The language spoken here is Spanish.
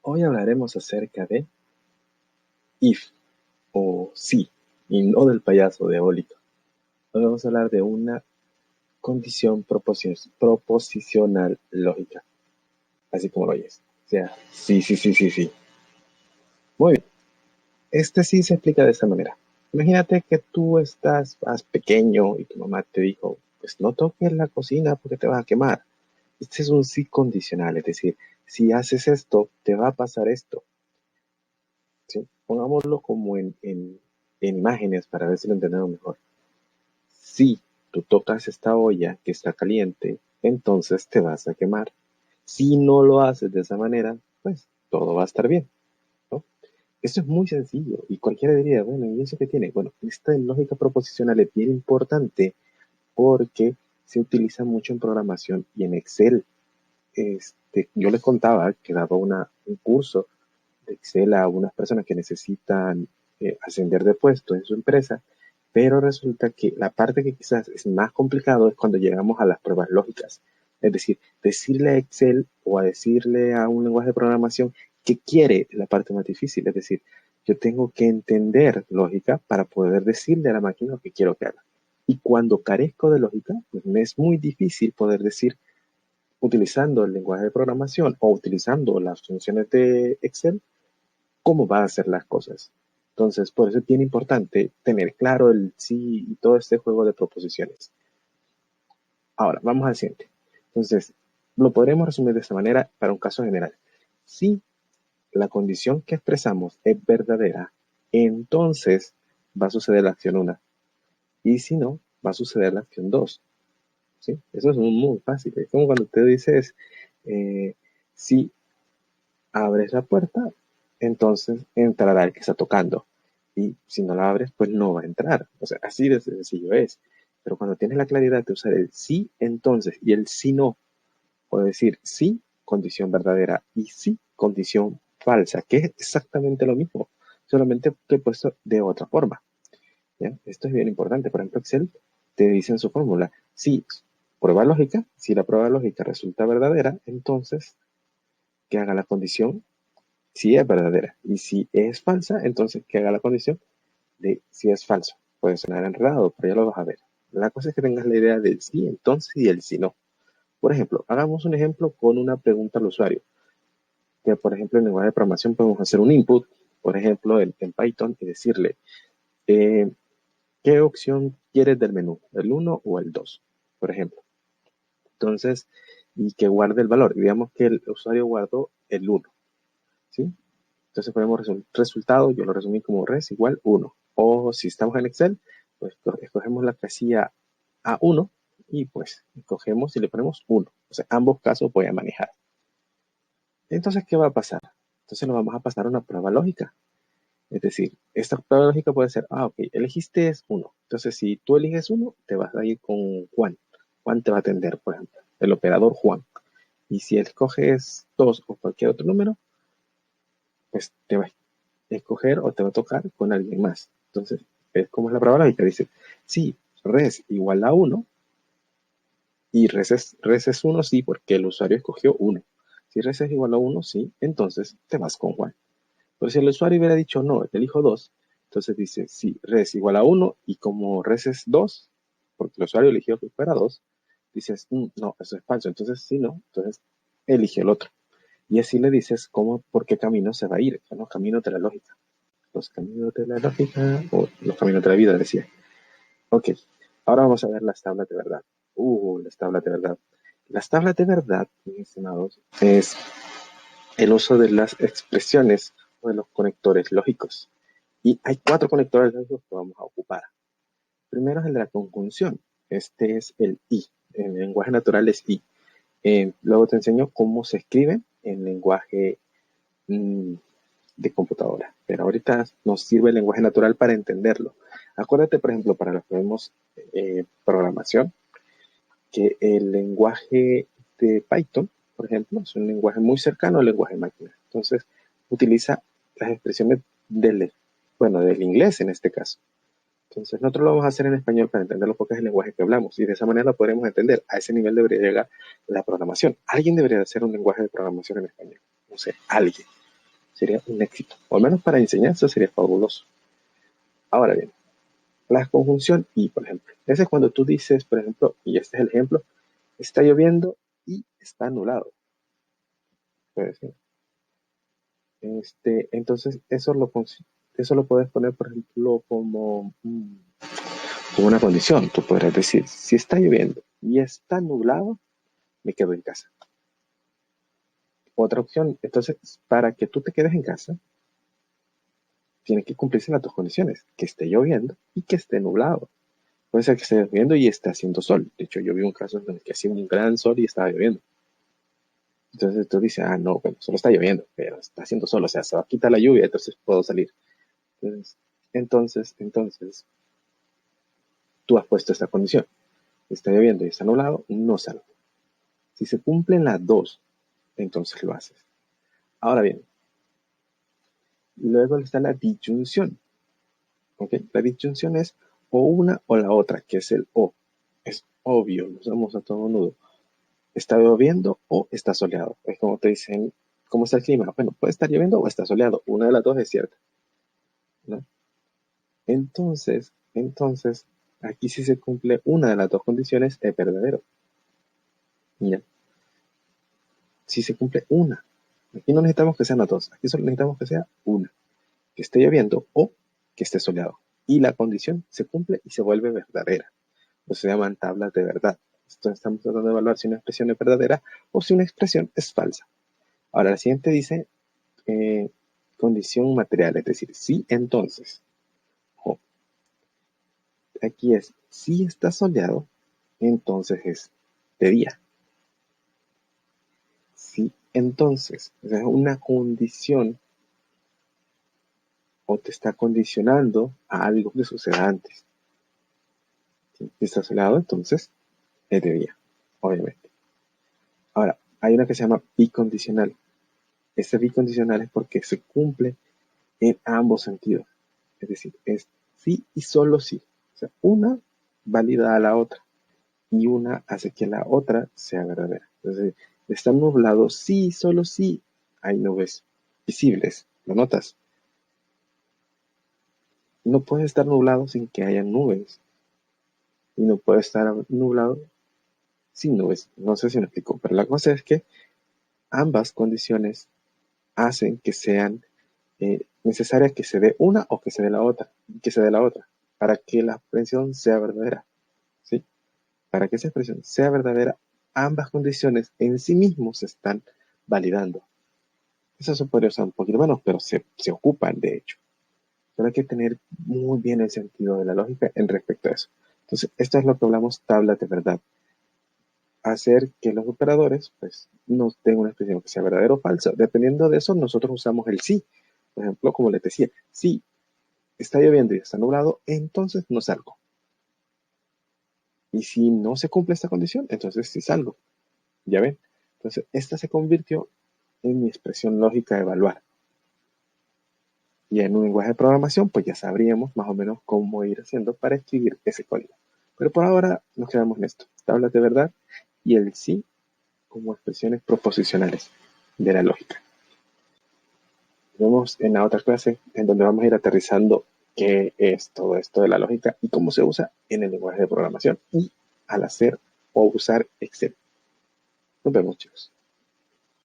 Hoy hablaremos acerca de if o sí, y no del payaso diabólico. Hoy vamos a hablar de una condición proposicional lógica, así como lo oyes. O sea, sí, sí, sí, sí, sí. Muy bien. Este sí se explica de esta manera. Imagínate que tú estás más pequeño y tu mamá te dijo, pues no toques la cocina porque te vas a quemar. Este es un sí condicional, es decir, si haces esto, te va a pasar esto. ¿Sí? Pongámoslo como en imágenes para ver si lo entendemos mejor. Si tú tocas esta olla que está caliente, entonces te vas a quemar. Si no lo haces de esa manera, pues todo va a estar bien, ¿no? Esto es muy sencillo y cualquiera diría, bueno, ¿y eso qué tiene? Bueno, esta lógica proposicional es bien importante porque se utiliza mucho en programación y en Excel. Yo les contaba que daba un curso de Excel a unas personas que necesitan ascender de puesto en su empresa, pero resulta que la parte que quizás es más complicado es cuando llegamos a las pruebas lógicas. Es decir, decirle a Excel o a decirle a un lenguaje de programación que quiere la parte más difícil. Es decir, yo tengo que entender lógica para poder decirle a la máquina lo que quiero que haga. Y cuando carezco de lógica, pues me es muy difícil poder decir, utilizando el lenguaje de programación o utilizando las funciones de Excel, cómo va a hacer las cosas. Entonces, por eso es bien importante tener claro el sí y todo este juego de proposiciones. Ahora, vamos al siguiente. Entonces, lo podremos resumir de esta manera para un caso general. Si la condición que expresamos es verdadera, entonces va a suceder la acción 1. Y si no, va a suceder la acción 2. ¿Sí? Eso es muy fácil. Es como cuando te dices, eh, si abres la puerta, entonces entrará el que está tocando. Y si no la abres, pues no va a entrar. O sea, así de sencillo es. Pero cuando tienes la claridad de usar el sí, entonces, y el sí no, puedo decir sí, condición verdadera, y sí, condición falsa, que es exactamente lo mismo, solamente que he puesto de otra forma. ¿Ya? Esto es bien importante. Por ejemplo, Excel te dice en su fórmula, si prueba lógica, si la prueba lógica resulta verdadera, entonces que haga la condición si es verdadera. Y si es falsa, entonces que haga la condición de si es falso. Puede sonar enredado, pero ya lo vas a ver. La cosa es que tengas la idea del sí, entonces y el sí no. Por ejemplo, hagamos un ejemplo con una pregunta al usuario. Que, por ejemplo, en lenguaje de programación podemos hacer un input, por ejemplo, en Python, y decirle, eh, ¿qué opción quieres del menú? ¿El uno o el 2? Por ejemplo. Entonces, y que guarde el valor. Digamos que el usuario guardó el uno, ¿sí? Entonces ponemos resultado, yo lo resumí como res igual 1. O si estamos en Excel, pues escogemos la casilla A1 y pues escogemos y le ponemos 1. O sea, ambos casos voy a manejar. Entonces, ¿qué va a pasar? Entonces lo vamos a pasar a una prueba lógica. Es decir, esta prueba lógica puede ser, ok, elegiste es 1. Entonces, si tú eliges 1, te vas a ir con Juan. Juan te va a atender, por ejemplo, el operador Juan. Y si escoges 2 o cualquier otro número, pues te va a escoger o te va a tocar con alguien más. Entonces, es como es la prueba lógica. Dice, si res igual a 1 y res es 1, sí, porque el usuario escogió 1. Si res es igual a 1, sí, entonces te vas con Juan. Pero si el usuario hubiera dicho no, elijo 2, entonces dice, si res igual a 1 y como res es 2, porque el usuario eligió que fuera 2, dices, no, eso es falso. Entonces, si no, entonces elige el otro. Y así le dices cómo, por qué camino se va a ir, los caminos de la lógica. Los caminos de la lógica, o los caminos de la vida, decía. Ok, ahora vamos a ver las tablas de verdad. Las tablas de verdad. Las tablas de verdad, mis estimados, es el uso de las expresiones o de los conectores lógicos. Y hay 4 conectores lógicos que vamos a ocupar. Primero es el de la conjunción. Este es el I. En lenguaje natural es I. Luego te enseño cómo se escribe en lenguaje de computadora. Pero ahorita nos sirve el lenguaje natural para entenderlo. Acuérdate, por ejemplo, para los que vemos programación, que el lenguaje de Python, por ejemplo, es un lenguaje muy cercano al lenguaje máquina. Entonces, utiliza las expresiones del inglés en este caso. Entonces, nosotros lo vamos a hacer en español para entenderlo porque es el lenguaje que hablamos y de esa manera lo podremos entender. A ese nivel debería llegar la programación. Alguien debería hacer un lenguaje de programación en español. No sé, alguien. sería un éxito. O al menos para enseñanza sería fabuloso. Ahora bien, la conjunción y, por ejemplo, ese es cuando tú dices, por ejemplo, y este es el ejemplo, está lloviendo y está nublado. Puede ser. Entonces, eso lo puedes poner, por ejemplo, como una condición. Tú podrás decir, si está lloviendo y está nublado, me quedo en casa. Otra opción, entonces, para que tú te quedes en casa, tiene que cumplirse las dos condiciones, que esté lloviendo y que esté nublado. Puede ser que esté lloviendo y esté haciendo sol. De hecho, yo vi un caso en el que hacía un gran sol y estaba lloviendo. Entonces tú dices, ah, no, bueno, solo está lloviendo, pero está haciendo sol, o sea, se va a quitar la lluvia, entonces puedo salir. Entonces, entonces, tú has puesto esta condición. Está lloviendo y está nublado, no salgo. Si se cumplen las dos, entonces lo haces. Ahora bien, luego está la disyunción. ¿Ok? La disyunción es o una o la otra, que es el o. Es obvio, lo usamos a todo nudo. Está lloviendo o está soleado. Es como te dicen, ¿cómo está el clima? Bueno, puede estar lloviendo o está soleado. Una de las dos es cierta, ¿no? Entonces, aquí si se cumple una de las dos condiciones, es verdadero. ¿Ya? Si se cumple una. Aquí no necesitamos que sean las dos. Aquí solo necesitamos que sea una. Que esté lloviendo o que esté soleado. Y la condición se cumple y se vuelve verdadera. Se llaman tablas de verdad. Esto estamos tratando de evaluar si una expresión es verdadera o si una expresión es falsa. Ahora, la siguiente dice eh, condición material, es decir, sí, entonces. O, aquí es, si está soleado, entonces es de día. Sí, entonces, o sea, es una condición o te está condicionando a algo que suceda antes. Si está soleado, entonces es de día, obviamente. Ahora, hay una que se llama bicondicional. Este bicondicional es porque se cumple en ambos sentidos. Es decir, es sí y solo sí. O sea, una valida a la otra y una hace que la otra sea verdadera. Entonces, está nublado, sí, solo sí. Hay nubes visibles, ¿lo notas? No puede estar nublado sin que haya nubes. Y no puede estar nublado sin nubes. No sé si me explico, pero la cosa es que ambas condiciones hacen que sean necesarias que se dé una o que se dé la otra, que se dé la otra, para que la expresión sea verdadera. ¿Sí? Para que esa expresión sea verdadera, ambas condiciones en sí mismos se están validando. Eso se podría usar un poquito menos, pero se ocupan de hecho. Pero hay que tener muy bien el sentido de la lógica en respecto a eso. Entonces, esto es lo que hablamos tablas de verdad. Hacer que los operadores pues, nos den una expresión que sea verdadera o falsa. Dependiendo de eso, nosotros usamos el sí. Por ejemplo, como les decía, si está lloviendo y está nublado, entonces no salgo. Y si no se cumple esta condición, entonces sí salgo. ¿Ya ven? Entonces, esta se convirtió en mi expresión lógica de evaluar. Y en un lenguaje de programación, pues ya sabríamos más o menos cómo ir haciendo para escribir ese código. Pero por ahora nos quedamos en esto. Tablas de verdad y el sí como expresiones proposicionales de la lógica. Nos vemos en la otra clase en donde vamos a ir aterrizando qué es todo esto de la lógica y cómo se usa en el lenguaje de programación y al hacer o usar Excel. Nos vemos, chicos.